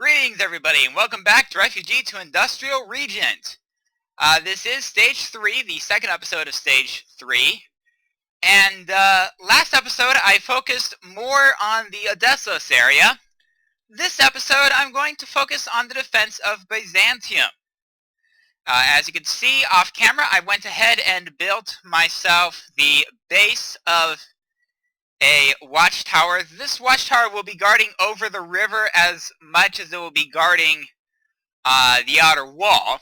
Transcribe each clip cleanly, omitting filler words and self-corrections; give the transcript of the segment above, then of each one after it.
Greetings, everybody, and welcome back to Refugee to Industrial Regent. This is Stage 3, the second episode of Stage 3. And last episode, I focused more on the Odessos area. This episode, I'm going to focus on the defense of Byzantium. As you can see off camera, I went ahead and built myself the base of a watchtower. This watchtower will be guarding over the river as much as it will be guarding the outer wall.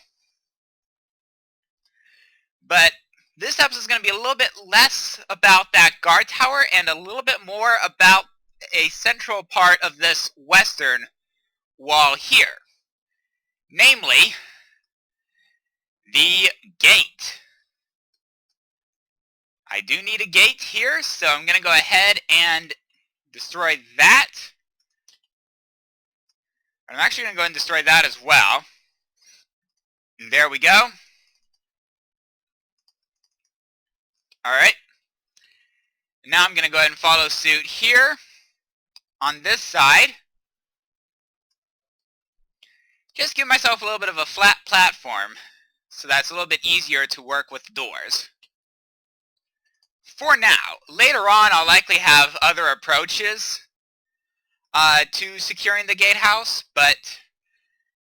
But this episode is going to be a little bit less about that guard tower and a little bit more about a central part of this western wall here. Namely, the gate. I do need a gate here, so I'm going to go ahead and destroy that. I'm actually going to go ahead and destroy that as well. And there we go. Alright. Now I'm going to go ahead and follow suit here on this side. Just give myself a little bit of a flat platform so that's a little bit easier to work with doors. For now. Later on, I'll likely have other approaches to securing the gatehouse, but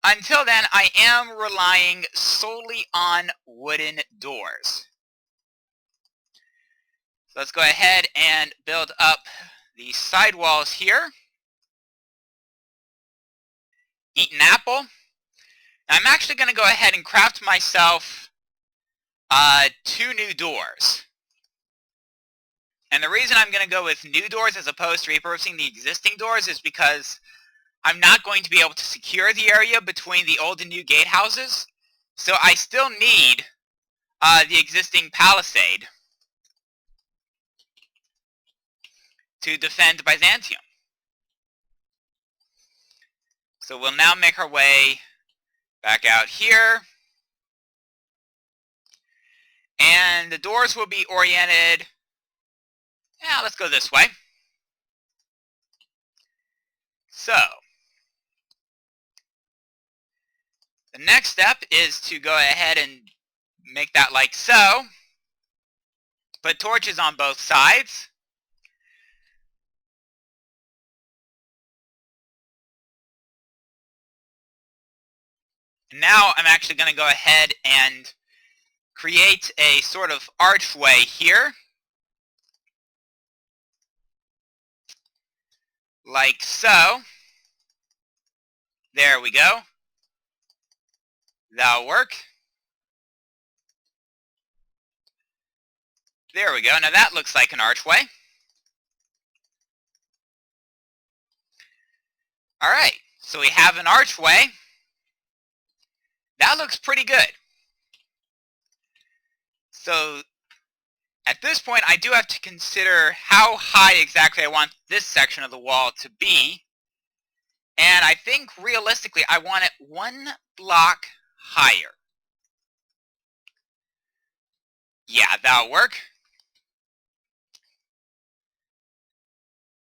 until then, I am relying solely on wooden doors. So let's go ahead and build up the side walls here. Eat an apple. Now, I'm actually going to go ahead and craft myself 2 new doors. And the reason I'm going to go with new doors as opposed to repurposing the existing doors is because I'm not going to be able to secure the area between the old and new gatehouses. So I still need the existing palisade to defend Byzantium. So we'll now make our way back out here. And the doors will be oriented. Yeah, let's go this way. So, the next step is to go ahead and make that like so. Put torches on both sides. And now I'm actually going to go ahead and create a sort of archway here. Like so. There we go. That'll work. There we go. Now that looks like an archway. Alright, so we have an archway. That looks pretty good. So at this point, I do have to consider how high exactly I want this section of the wall to be. And I think realistically, I want it 1 block higher. Yeah, that'll work.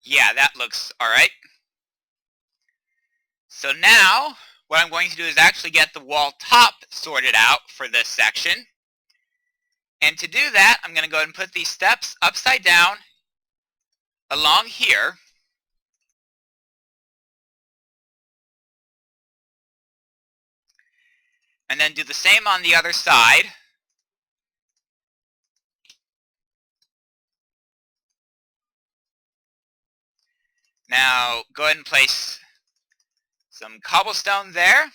Yeah, that looks alright. So now, what I'm going to do is actually get the wall top sorted out for this section. And to do that, I'm going to go ahead and put these steps upside down along here. And then do the same on the other side. Now, go ahead and place some cobblestone there.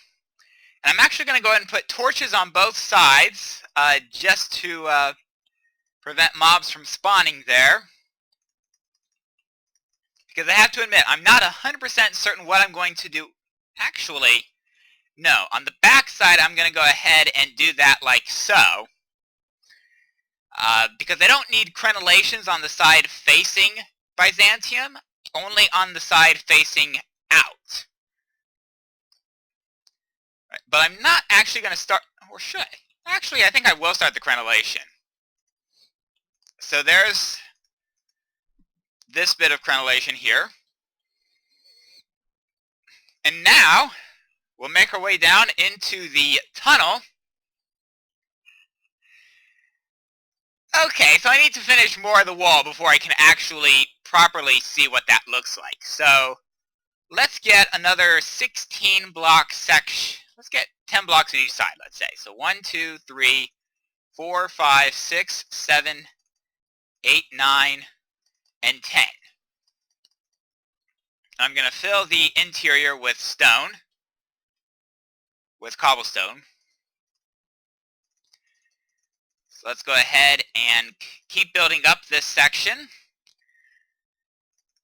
And I'm actually going to go ahead and put torches on both sides just to prevent mobs from spawning there. Because I have to admit, I'm not 100% certain what I'm going to do. Actually, no. On the back side, I'm going to go ahead and do that like so. Because I don't need crenellations on the side facing Byzantium, only on the side facing out. But I'm not actually going to start, or should I? Actually, I think I will start the crenellation. So there's this bit of crenellation here. And now, we'll make our way down into the tunnel. Okay, so I need to finish more of the wall before I can actually properly see what that looks like. So, let's get another 16 block section. Let's get 10 blocks on each side, let's say. So 1, 2, 3, 4, 5, 6, 7, 8, 9, and 10. I'm going to fill the interior with stone, with cobblestone. So let's go ahead and keep building up this section.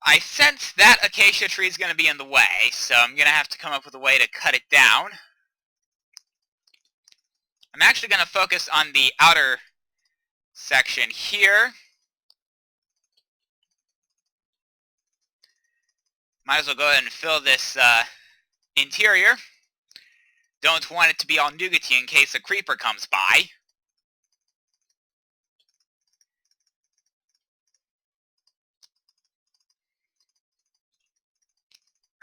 I sense that acacia tree is going to be in the way, so I'm going to have to come up with a way to cut it down. I'm actually going to focus on the outer section here. Might as well go ahead and fill this interior. Don't want it to be all nougaty in case a creeper comes by.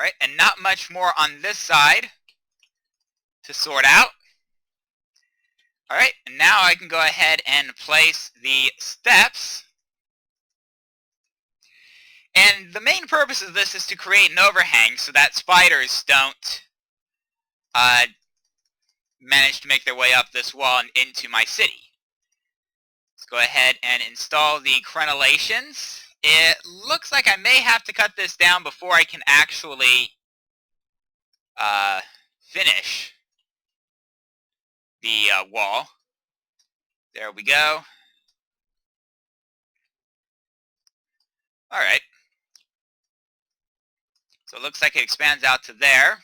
Right, and not much more on this side to sort out. Alright, and now I can go ahead and place the steps. And the main purpose of this is to create an overhang so that spiders don't manage to make their way up this wall and into my city. Let's go ahead and install the crenellations. It looks like I may have to cut this down before I can actually finish the wall. There we go. Alright. So it looks like it expands out to there.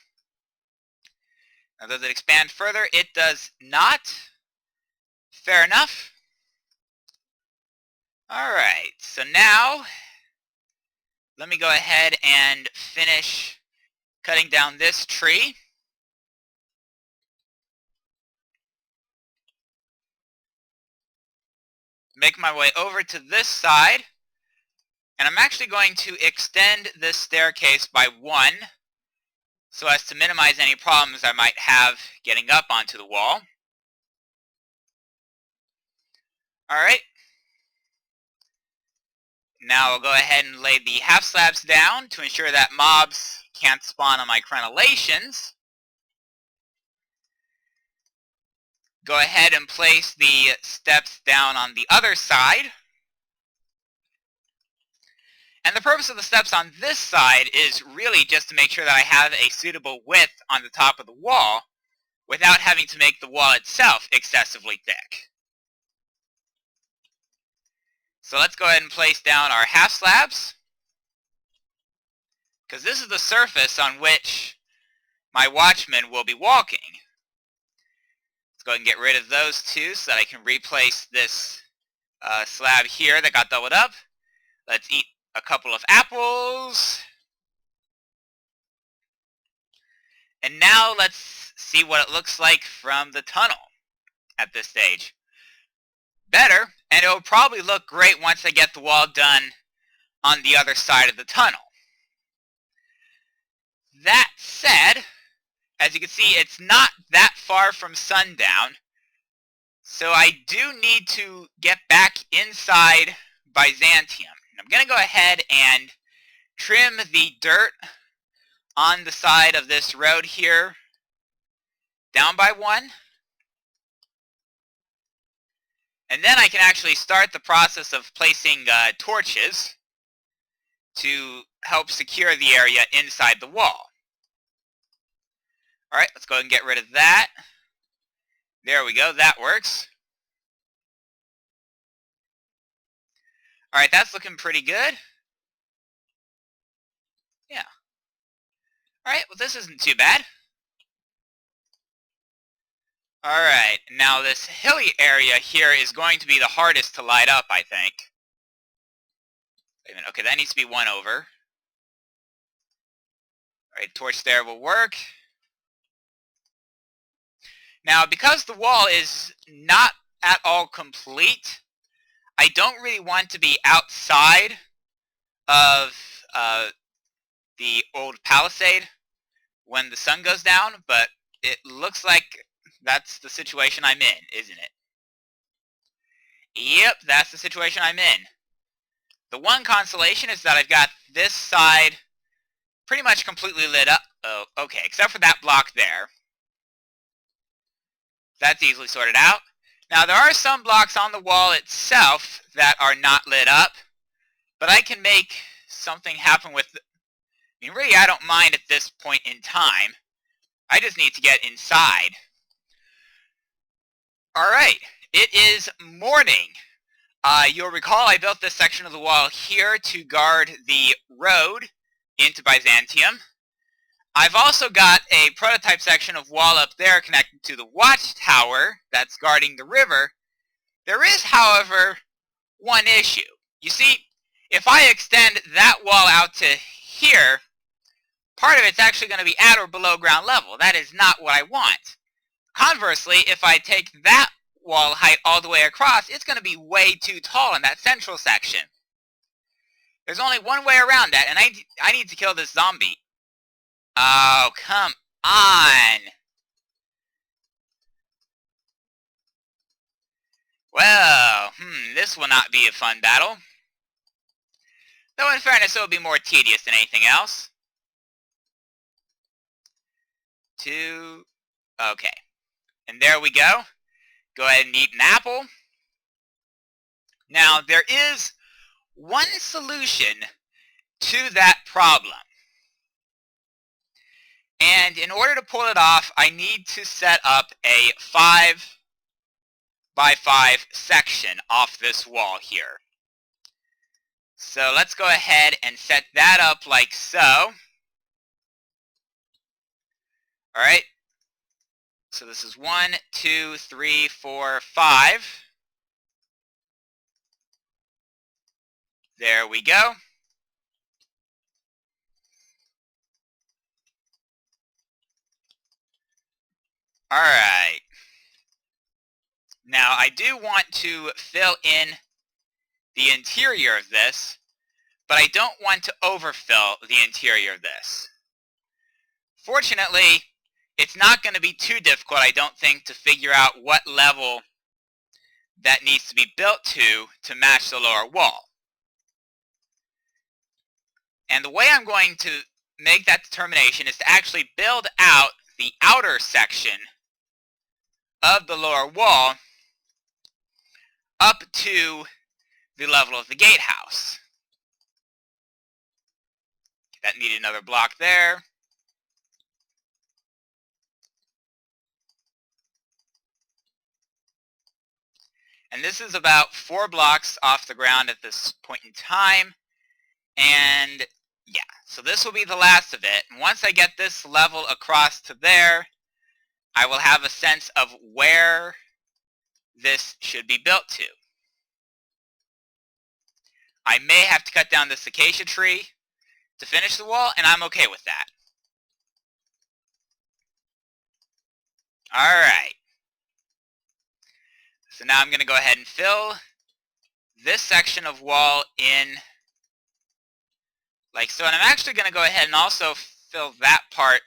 Now, does it expand further? It does not. Fair enough. Alright, so now let me go ahead and finish cutting down this tree. Make my way over to this side. And I'm actually going to extend this staircase by 1 so as to minimize any problems I might have getting up onto the wall. Alright. Now I'll go ahead and lay the half slabs down to ensure that mobs can't spawn on my crenellations. Go ahead and place the steps down on the other side. And the purpose of the steps on this side is really just to make sure that I have a suitable width on the top of the wall without having to make the wall itself excessively thick. So let's go ahead and place down our half slabs, because this is the surface on which my watchmen will be walking. Let's go ahead and get rid of those two so that I can replace this slab here that got doubled up. Let's eat a couple of apples. And now let's see what it looks like from the tunnel at this stage. Better, and it'll probably look great once I get the wall done on the other side of the tunnel. That said, as you can see, it's not that far from sundown, so I do need to get back inside Byzantium. I'm going to go ahead and trim the dirt on the side of this road here down by 1. And then I can actually start the process of placing torches to help secure the area inside the wall. Alright, let's go ahead and get rid of that. There we go, that works. Alright, that's looking pretty good. Yeah. Alright, well this isn't too bad. Alright, now this hilly area here is going to be the hardest to light up, I think. Wait a minute, okay, that needs to be 1 over. Alright, torch there will work. Now, because the wall is not at all complete, I don't really want to be outside of the old palisade when the sun goes down, but it looks like that's the situation I'm in, isn't it? Yep, that's the situation I'm in. The one consolation is that I've got this side pretty much completely lit up. Oh, okay, except for that block there. That's easily sorted out. Now, there are some blocks on the wall itself that are not lit up, but I can make something happen with... I mean, really, I don't mind at this point in time. I just need to get inside. Alright, it is morning. You'll recall I built this section of the wall here to guard the road into Byzantium. I've also got a prototype section of wall up there connected to the watchtower that's guarding the river. There is, however, one issue. You see, if I extend that wall out to here, part of it's actually going to be at or below ground level. That is not what I want. Conversely, if I take that wall height all the way across, it's going to be way too tall in that central section. There's only one way around that, and I need to kill this zombie. Oh, come on. Well, this will not be a fun battle. Though in fairness, it will be more tedious than anything else. Okay. And there we go. Go ahead and eat an apple. Now, there is one solution to that problem. And in order to pull it off, I need to set up a 5 by 5 section off this wall here. So let's go ahead and set that up like so. Alright. So this is 1, 2, 3, 4, 5. There we go. Alright. Now, I do want to fill in the interior of this, but I don't want to overfill the interior of this. Fortunately, it's not going to be too difficult, I don't think, to figure out what level that needs to be built to match the lower wall. And the way I'm going to make that determination is to actually build out the outer section of the lower wall up to the level of the gatehouse. That needed another block there. And this is about 4 blocks off the ground at this point in time. And yeah, so this will be the last of it. And once I get this level across to there, I will have a sense of where this should be built to. I may have to cut down this acacia tree to finish the wall, and I'm okay with that. Alright. So now I'm going to go ahead and fill this section of wall in like so. And I'm actually going to go ahead and also fill that part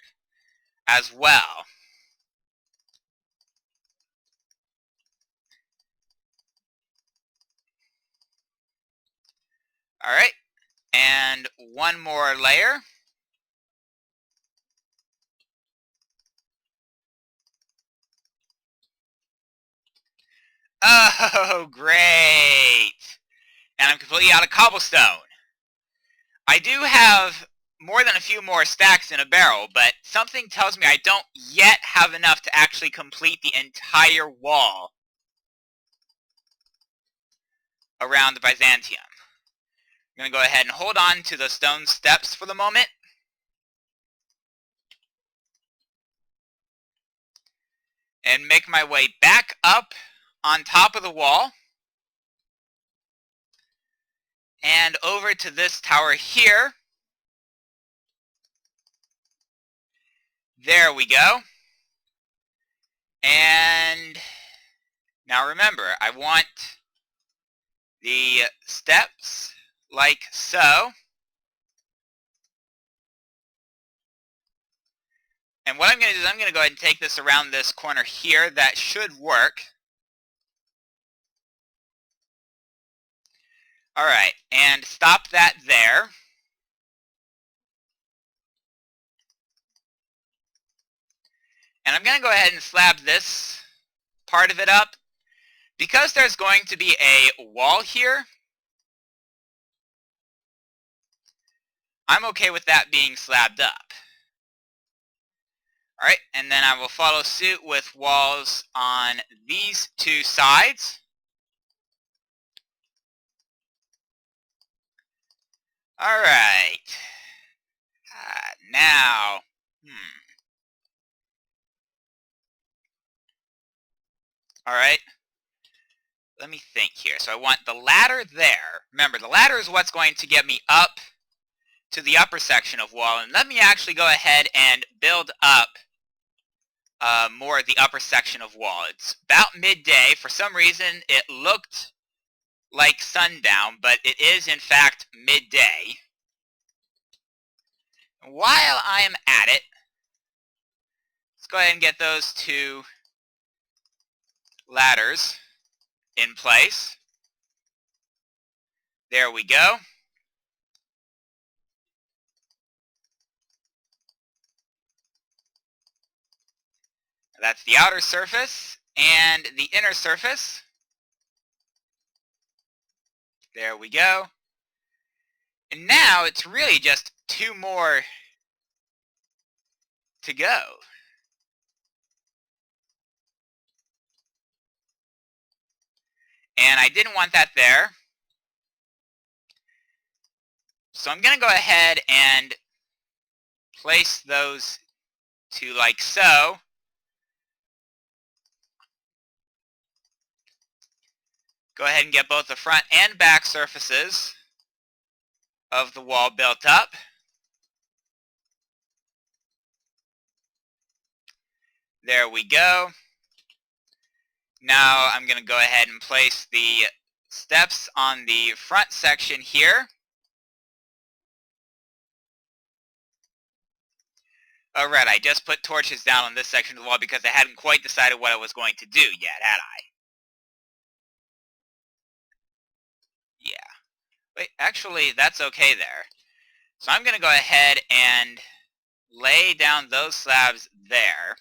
as well. Alright. And one more layer. Oh, great! And I'm completely out of cobblestone. I do have more than a few more stacks in a barrel, but something tells me I don't yet have enough to actually complete the entire wall around the Byzantium. I'm going to go ahead and hold on to the stone steps for the moment. And make my way back up on top of the wall. And over to this tower here. There we go. And now remember, I want the steps like so. And what I'm going to do is I'm going to go ahead and take this around this corner here. That should work. All right, and stop that there. And I'm going to go ahead and slab this part of it up. Because there's going to be a wall here, I'm okay with that being slabbed up. Alright, and then I will follow suit with walls on these two sides. Alright. Now, Alright. Let me think here. So I want the ladder there. Remember, the ladder is what's going to get me up to the upper section of wall. And let me actually go ahead and build up more of the upper section of wall. It's about midday. For some reason, it looked like sundown, but it is, in fact, midday. While I am at it, let's go ahead and get those two ladders in place. There we go. That's the outer surface and the inner surface. There we go. And now it's really just two more to go. And I didn't want that there. So I'm going to go ahead and place those two like so. Go ahead and get both the front and back surfaces of the wall built up. There we go. Now I'm going to go ahead and place the steps on the front section here. Oh, right, I just put torches down on this section of the wall because I hadn't quite decided what I was going to do yet, had I? Yeah. Wait, actually, that's okay there. So I'm going to go ahead and lay down those slabs there.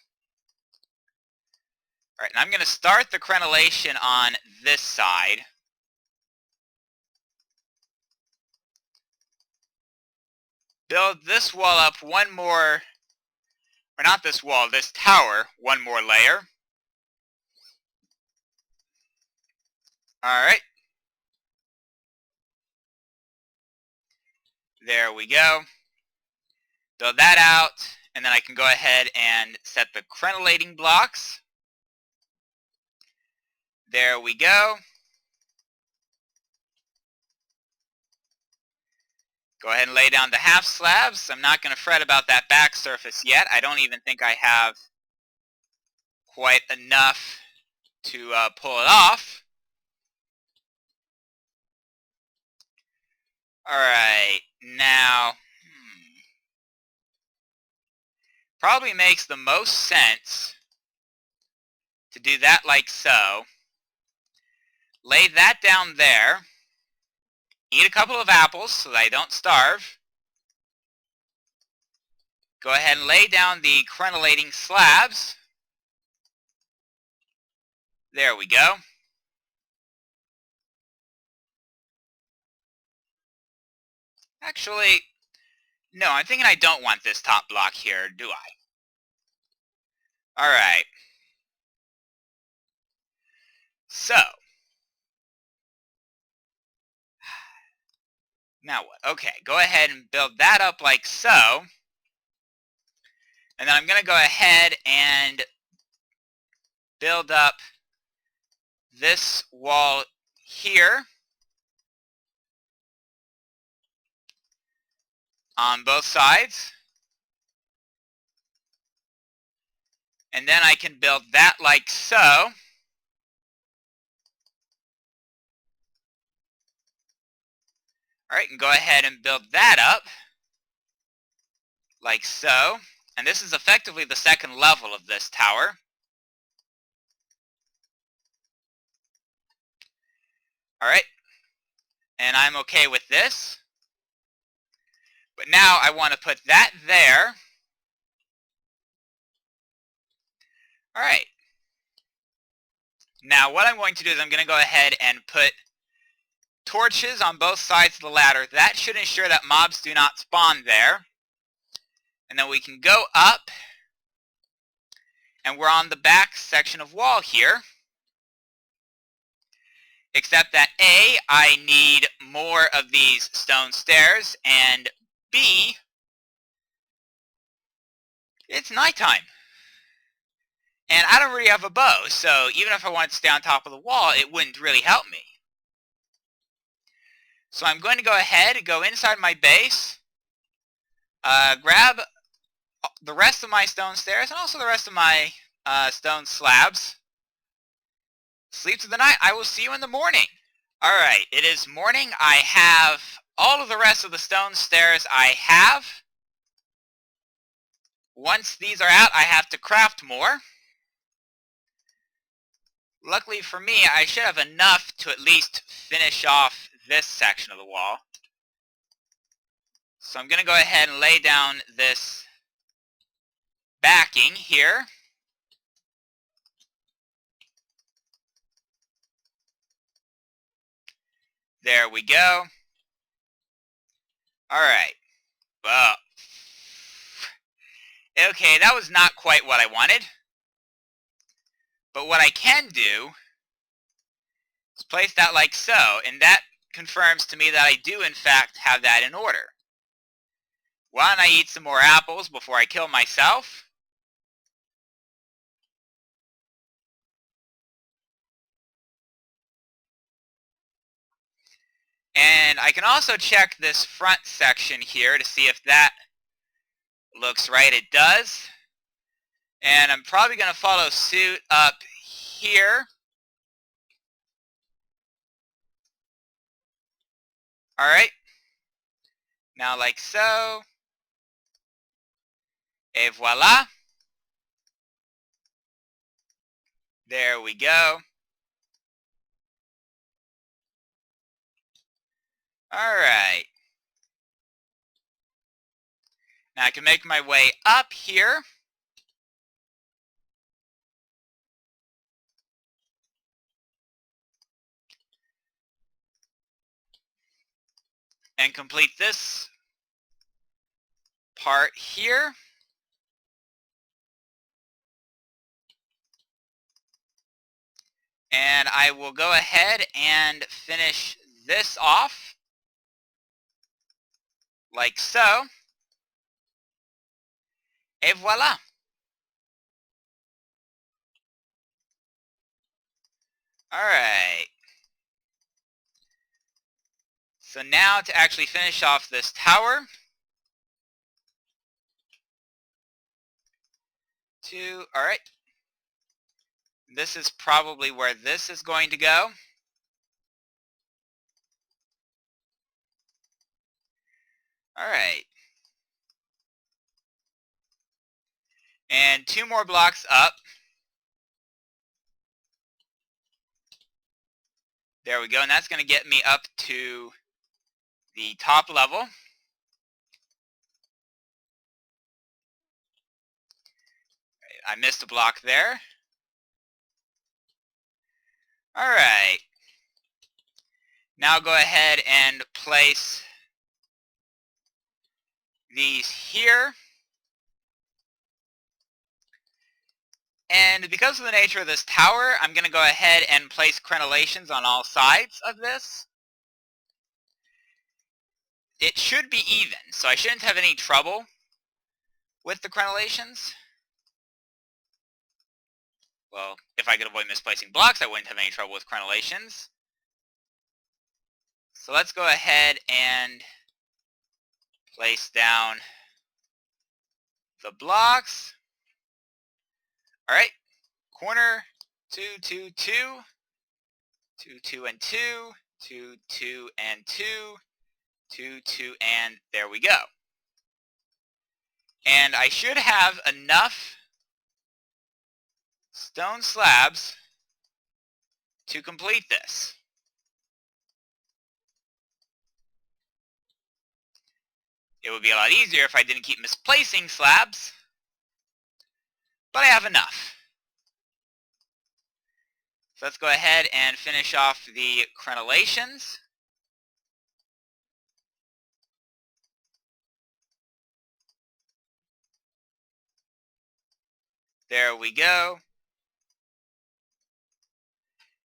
All right, and I'm going to start the crenellation on this side. Build this wall up one more, or not this wall, this tower, one more layer. All right. There we go. Build that out, and then I can go ahead and set the crenellating blocks. There we go. Go ahead and lay down the half slabs. I'm not going to fret about that back surface yet. I don't even think I have quite enough to pull it off. Alright, now, probably makes the most sense to do that like so. Lay that down there. Eat a couple of apples so that I don't starve. Go ahead and lay down the crenellating slabs. There we go. Actually, no, I'm thinking I don't want this top block here, do I? Alright. So. Now what? Okay, go ahead and build that up like so. And then I'm going to go ahead and build up this wall here on both sides. And then I can build that like so. Alright, and go ahead and build that up like so. And this is effectively the second level of this tower. Alright. And I'm okay with this. But now I want to put that there. Alright. Now what I'm going to do is I'm going to go ahead and put torches on both sides of the ladder. That should ensure that mobs do not spawn there. And then we can go up. And we're on the back section of wall here. Except that A, I need more of these stone stairs, and B, it's nighttime. And I don't really have a bow, so even if I wanted to stay on top of the wall, it wouldn't really help me. So I'm going to go ahead and go inside my base, grab the rest of my stone stairs, and also the rest of my stone slabs. Sleep through the night. I will see you in the morning. Alright, it is morning. I have all of the rest of the stone stairs I have. Once these are out, I have to craft more. Luckily for me, I should have enough to at least finish off this section of the wall. So I'm going to go ahead and lay down this backing here. There we go. Alright. Well, okay, that was not quite what I wanted. But what I can do is place that like so, and that confirms to me that I do in fact have that in order. Why don't I eat some more apples before I kill myself? And I can also check this front section here to see if that looks right. It does. And I'm probably going to follow suit up here. Alright. Now like so. Et voila. There we go. Alright. Now I can make my way up here. And complete this part here. And I will go ahead and finish this off. Like so. Et voila. Alright. So now to actually finish off this tower. 2, alright. This is probably where this is going to go. Alright. And 2 more blocks up. There we go, and that's going to get me up to the top level. I missed a block there. Alright. Now go ahead and place these here. And because of the nature of this tower, I'm going to go ahead and place crenellations on all sides of this. It should be even, so I shouldn't have any trouble with the crenellations. Well, if I could avoid misplacing blocks, I wouldn't have any trouble with crenellations. So let's go ahead and place down the blocks. Alright, corner 2, 2, 2, 2, 2, and 2, 2, 2, and 2, 2, 2, and there we go. And I should have enough stone slabs to complete this. It would be a lot easier if I didn't keep misplacing slabs, but I have enough. So let's go ahead and finish off the crenellations. There we go.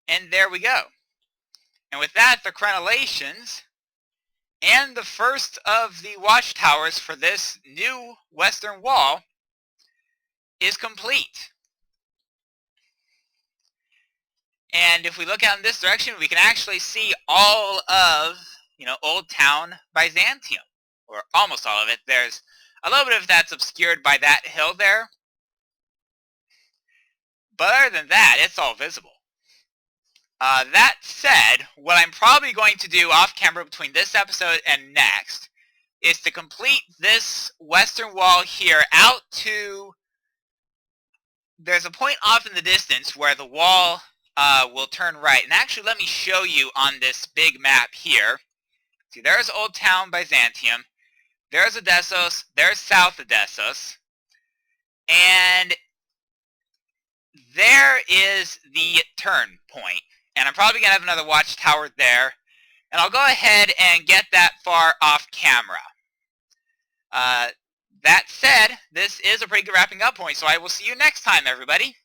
And there we go. And with that, the crenellations and the first of the watchtowers for this new western wall is complete. And if we look out in this direction, we can actually see all of, Old Town Byzantium, or almost all of it. There's a little bit of that's obscured by that hill there, but other than that, it's all visible. That said, what I'm probably going to do off camera between this episode and next is to complete this western wall here out to... There's a point off in the distance where the wall will turn right. And actually, let me show you on this big map here. See, there's Old Town Byzantium. There's Odessos. There's South Odessos. And there is the turn point. And I'm probably going to have another watchtower there. And I'll go ahead and get that far off camera. That said, this is a pretty good wrapping up point, so I will see you next time, everybody.